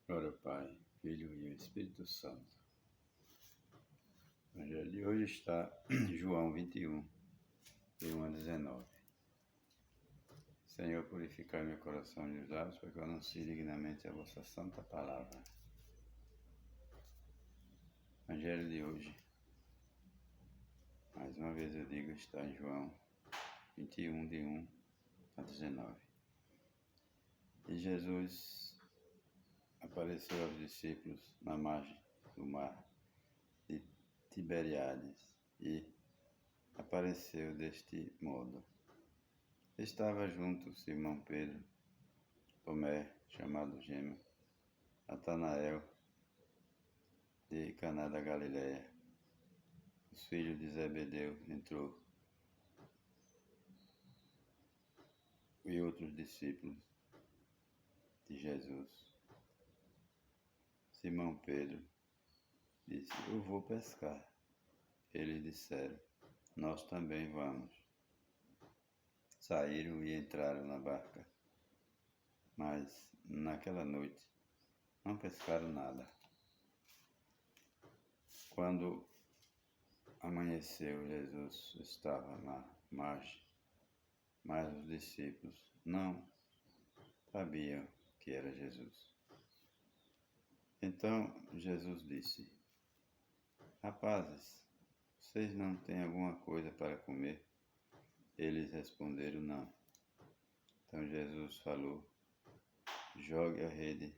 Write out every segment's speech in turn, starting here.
Glória ao Pai, Filho e Espírito Santo. O Evangelho de hoje está em João 21, de 1 a 19. Senhor, purificai meu coração e os lábios, para que eu anuncie dignamente a vossa santa palavra. O Evangelho de hoje, mais uma vez eu digo, está em João 21, de 1 a 19. E Jesus apareceu aos discípulos na margem do mar de Tiberíades e apareceu deste modo. Estava junto Simão Pedro, Tomé, chamado Gema, Natanael, de Caná da Galileia, os filhos de Zebedeu entrou, e outros discípulos de Jesus. Simão Pedro disse: Eu vou pescar. Eles disseram: Nós também vamos. Saíram e entraram na barca, mas naquela noite não pescaram nada. Quando amanheceu, Jesus estava na margem, mas os discípulos não sabiam que era Jesus. Então Jesus disse: Rapazes, vocês não têm alguma coisa para comer? Eles responderam: Não. Então Jesus falou: Jogue a rede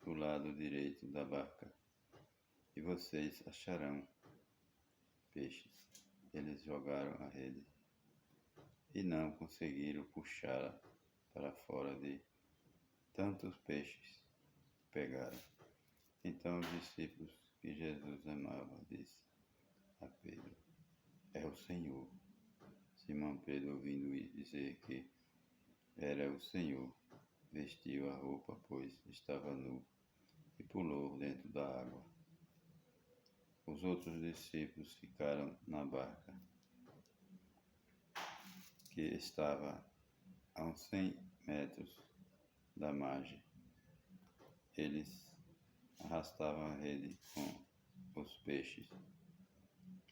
do lado direito da barca e vocês acharão peixes. Eles jogaram a rede e não conseguiram puxá-la para fora de tantos peixes que pegaram. Então os discípulos que Jesus amava disse a Pedro: É o Senhor. Simão Pedro, ouvindo dizer que era o Senhor, vestiu a roupa, pois estava nu, e pulou dentro da água. Os outros discípulos ficaram na barca, que estava a uns 100 metros da margem. Eles arrastavam a rede com os peixes.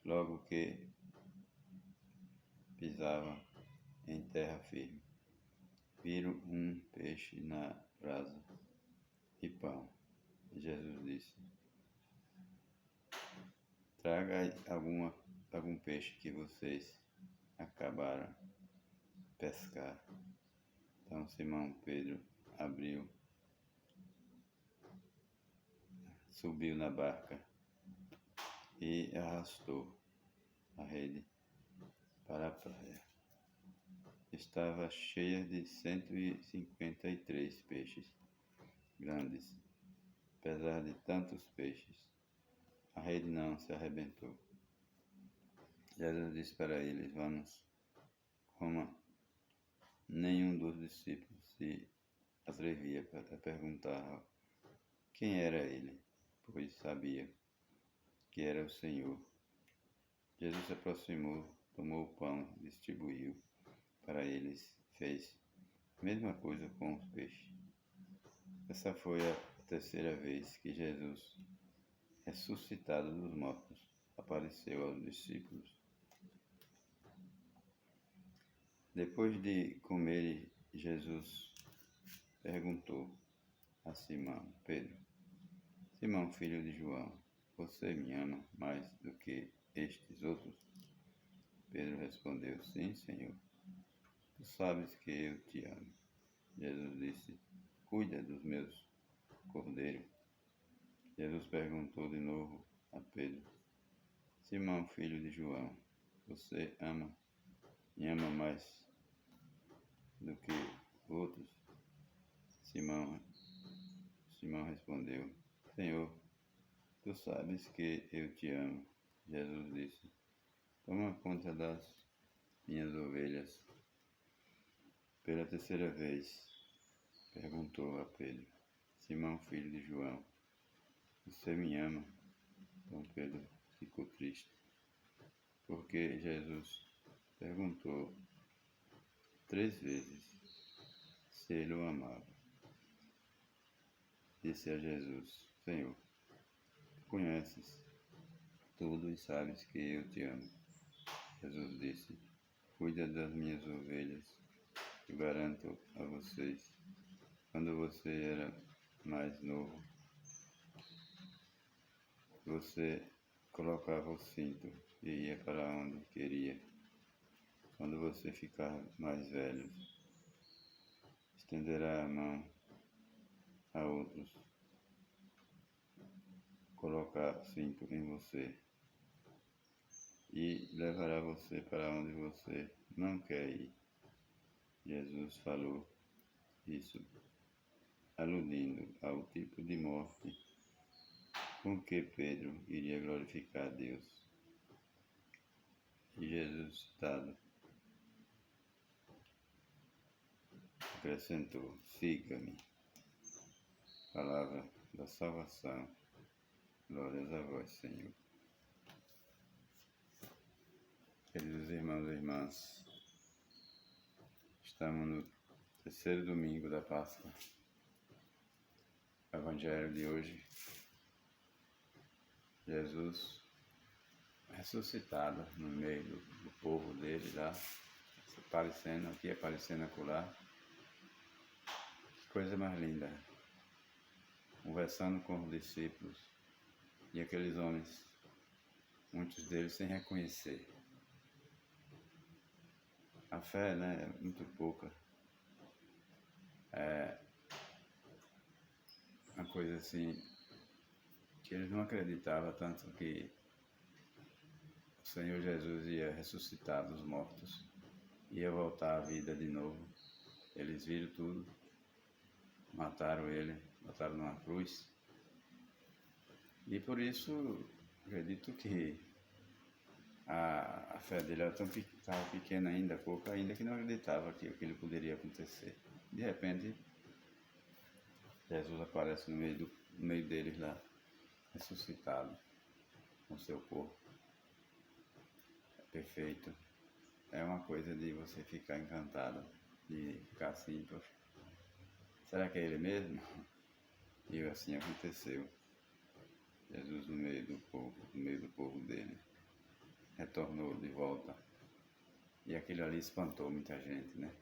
Logo que pisavam em terra firme, viram um peixe na brasa e pão. E Jesus disse: Traga algum peixe que vocês acabaram de pescar. Então Simão Pedro subiu na barca e arrastou a rede para a praia. Estava cheia de 153 peixes grandes. Apesar de tantos peixes, a rede não se arrebentou. Jesus disse para eles: Vamos, coma. Nenhum dos discípulos se atrevia a perguntar quem era ele, pois sabia que era o Senhor. Jesus se aproximou, tomou o pão, distribuiu para eles, fez a mesma coisa com os peixes. Essa foi a terceira vez que Jesus, ressuscitado dos mortos, apareceu aos discípulos. Depois de comer, Jesus perguntou a Simão Pedro: Simão, filho de João, você me ama mais do que estes outros? Pedro respondeu: Sim, Senhor. Tu sabes que eu te amo. Jesus disse: Cuida dos meus cordeiros. Jesus perguntou de novo a Pedro: Simão, filho de João, você me ama mais do que outros? Simão respondeu: Senhor, tu sabes que eu te amo. Jesus disse: Toma conta das minhas ovelhas. Pela terceira vez, perguntou a Pedro: Simão, filho de João, você me ama? Então Pedro ficou triste, porque Jesus perguntou 3 vezes se ele o amava. disse a Jesus: Senhor, tu conheces tudo e sabes que eu te amo. Jesus disse: Cuida das minhas ovelhas. Eu garanto a vocês, quando você era mais novo, você colocava o cinto e ia para onde queria. Quando você ficar mais velho, estenderá a mão a outros, colocar cinto em você e levará você para onde você não quer ir. Jesus falou isso aludindo ao tipo de morte com que Pedro iria glorificar Deus. E Jesus, citado, acrescentou: Siga-me. Palavra da salvação. Glórias a vós, Senhor. Queridos irmãos e irmãs, estamos no terceiro domingo da Páscoa. O Evangelho de hoje, Jesus ressuscitado no meio do povo dele lá, aparecendo aqui, aparecendo acolá. Que coisa mais linda. Conversando com os discípulos e aqueles homens, muitos deles sem reconhecer. A fé, né, é muito pouca. É uma coisa assim, que eles não acreditavam tanto que o Senhor Jesus ia ressuscitar dos mortos, ia voltar à vida de novo. Eles viram tudo, mataram ele, botaram numa cruz. E por isso, acredito que a fé dele era estava pequena ainda, pouca ainda, que não acreditava que aquilo poderia acontecer. De repente, Jesus aparece no meio deles lá, ressuscitado, com seu corpo perfeito. É uma coisa de você ficar encantado, de ficar assim, poxa, será que é ele mesmo? E assim aconteceu. Jesus no meio do povo dele, retornou de volta. E aquilo ali espantou muita gente, né?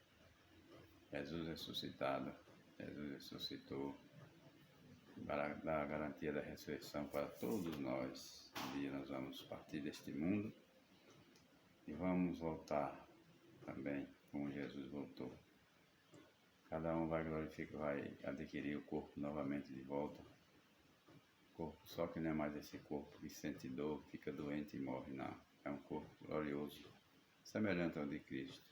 Jesus ressuscitado, Jesus ressuscitou, para dar a garantia da ressurreição para todos nós. Um dia nós vamos partir deste mundo e vamos voltar também como Jesus voltou. Cada um vai glorificar, vai adquirir o corpo novamente de volta. Corpo, só que não é mais esse corpo que sente dor, fica doente e morre, não. É um corpo glorioso, semelhante ao de Cristo,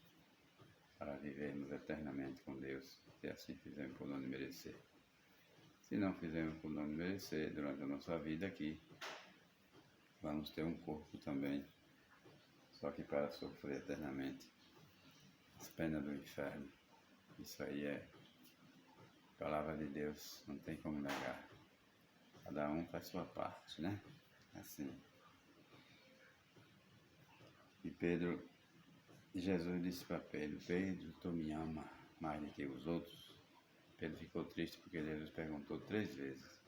para vivermos eternamente com Deus, se assim fizermos por não merecer. Se não fizermos por não merecer durante a nossa vida aqui, vamos ter um corpo também, só que para sofrer eternamente as penas do inferno. Isso aí é palavra de Deus, não tem como negar. Cada um faz sua parte, né? Assim. E Jesus disse para Pedro: Pedro, tu me ama mais do que os outros? Pedro ficou triste porque Jesus perguntou 3 vezes: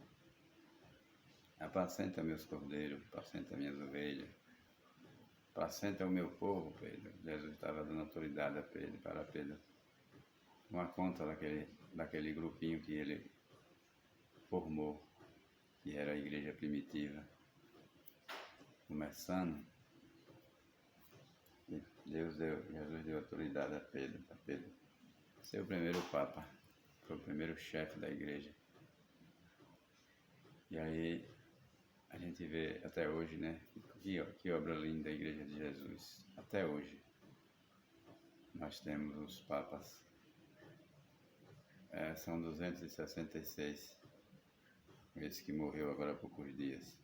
apacenta meus cordeiros, apacenta minhas ovelhas, apacenta o meu povo, Pedro. Jesus estava dando autoridade a Pedro, para Pedro tomar conta daquele grupinho que ele formou, que era a igreja primitiva, começando. E Jesus deu autoridade a Pedro, para Pedro ser o primeiro papa, foi o primeiro chefe da igreja. E aí a gente vê até hoje, né, que obra linda a Igreja de Jesus. Até hoje nós temos os papas. São 266, esse que morreu agora há poucos dias.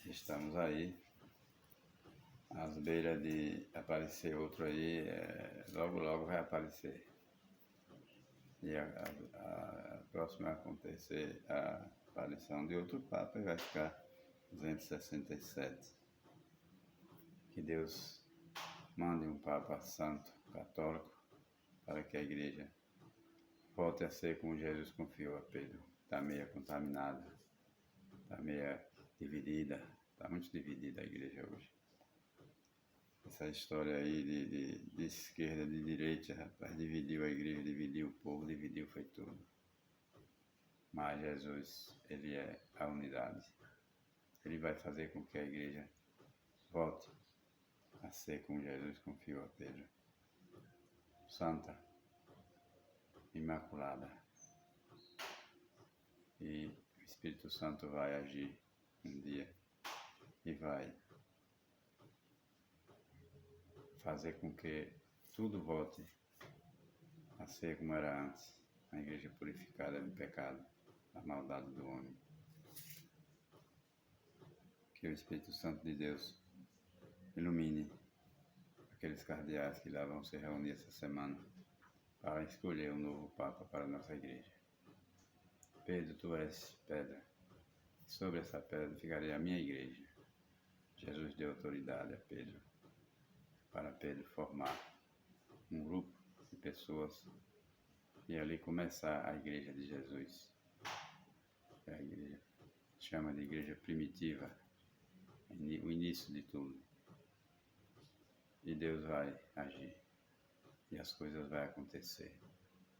Estamos aí, às beiras de aparecer outro aí, logo vai aparecer. E a próxima a acontecer a aparição de outro Papa e vai ficar 267. Que Deus mande um Papa santo, católico, para que a Igreja Volte a ser como Jesus confiou a Pedro. Está meia contaminada, está meia dividida, está muito dividida a igreja hoje. Essa história aí de esquerda, de direita, rapaz, dividiu a igreja, dividiu o povo, dividiu foi tudo. Mas Jesus, ele é a unidade. Ele vai fazer com que a igreja volte a ser como Jesus confiou a Pedro. Santa, imaculada. E o Espírito Santo vai agir um dia e vai fazer com que tudo volte a ser como era antes, a igreja purificada do pecado, da maldade do homem. Que o Espírito Santo de Deus ilumine aqueles cardeais que lá vão se reunir essa semana para escolher um novo Papa para a nossa igreja. Pedro, tu és pedra, sobre essa pedra ficaria a minha igreja. Jesus deu autoridade a Pedro, para Pedro formar um grupo de pessoas e ali começar a igreja de Jesus. A igreja chama de igreja primitiva, o início de tudo. E Deus vai agir e as coisas vão acontecer,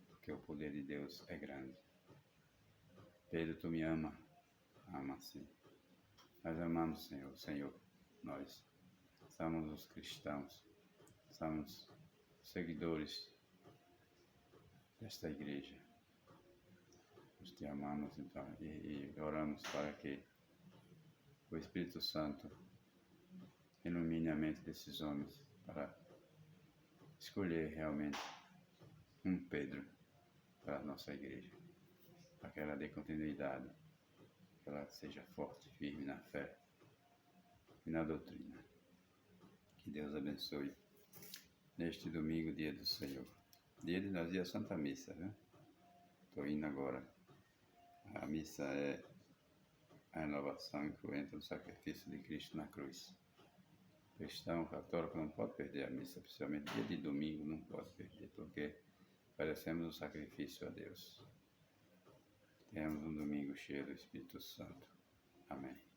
porque o poder de Deus é grande. Pedro, tu me ama? Ama sim. Nós amamos, Senhor, nós somos os cristãos, somos seguidores desta igreja. Nós te amamos então e oramos para que o Espírito Santo ilumine a mente desses homens para escolher realmente um Pedro para a nossa igreja, para que ela dê continuidade, que ela seja forte, firme na fé e na doutrina. Que Deus abençoe neste domingo, dia do Senhor. Dia de nós ir à Santa Missa, né? Estou indo agora. A missa é a renovação e cruenta do sacrifício de Cristo na cruz. Cristão católico não pode perder a missa, principalmente dia de domingo não pode perder, porque oferecemos um sacrifício a Deus. Tenhamos um domingo cheio do Espírito Santo. Amém.